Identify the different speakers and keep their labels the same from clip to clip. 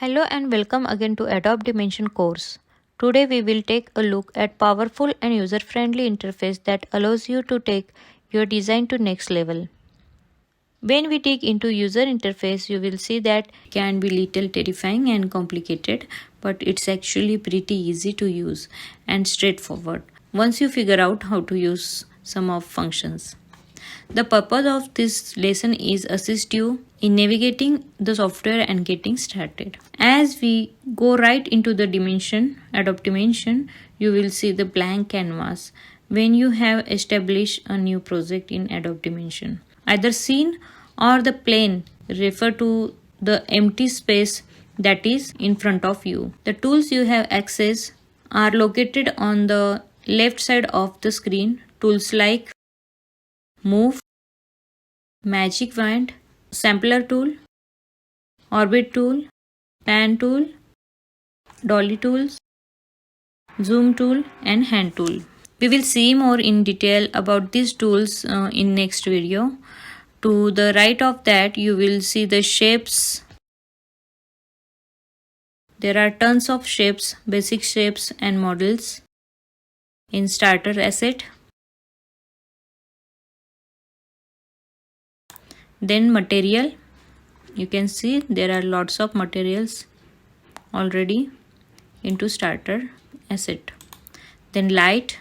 Speaker 1: Hello and welcome again to Adobe Dimension course. Today we will take a look at powerful and user-friendly interface that allows you to take your design to next level. When we dig into user interface, you will see that it can be little terrifying and complicated, but it's actually pretty easy to use and straightforward once you figure out how to use some of functions. The purpose of this lesson is assist you in navigating the software and getting started. As we go right into the Adobe Dimension, you will see the blank canvas when you have established a new project in Adobe Dimension. Either scene or the plane refer to the empty space that is in front of you. The tools you have access are located on the left side of the screen. Tools like Move, Magic Wand, Sampler tool, Orbit tool, Pan tool, Dolly tools, Zoom tool and Hand tool. We will see more in detail about these tools in next video. To the right of that you will see the shapes. There are tons of shapes, basic shapes and models in starter asset. Then material, you can see there are lots of materials already into starter asset. Then light,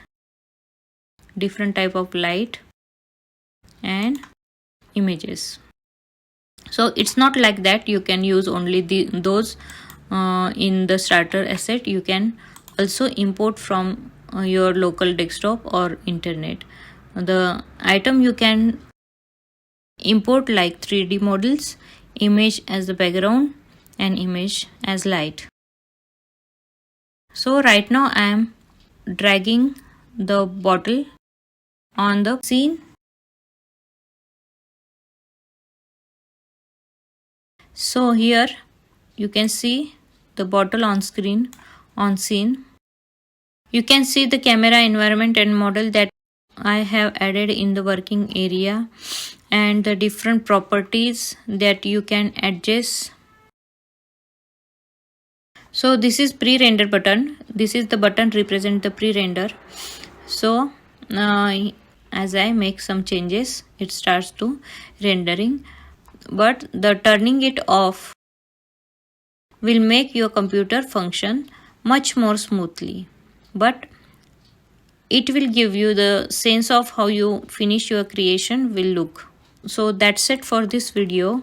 Speaker 1: different type of light and images. So it's not like that you can use only those in the starter asset. You can also import from your local desktop or internet. The item you can import like 3D models, image as the background and image as light. So right now I am dragging the bottle on the scene. So here you can see the bottle on screen on scene. You can see the camera environment and model that I have added in the working area and the different properties that you can adjust. So this is pre-render button. This is the button represent the pre-render. So as I make some changes, it starts to rendering, but the turning it off will make your computer function much more smoothly, but it will give you the sense of how you finish your creation will look. So that's it for this video.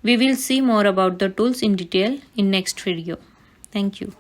Speaker 1: We will see more about the tools in detail in next video. Thank you.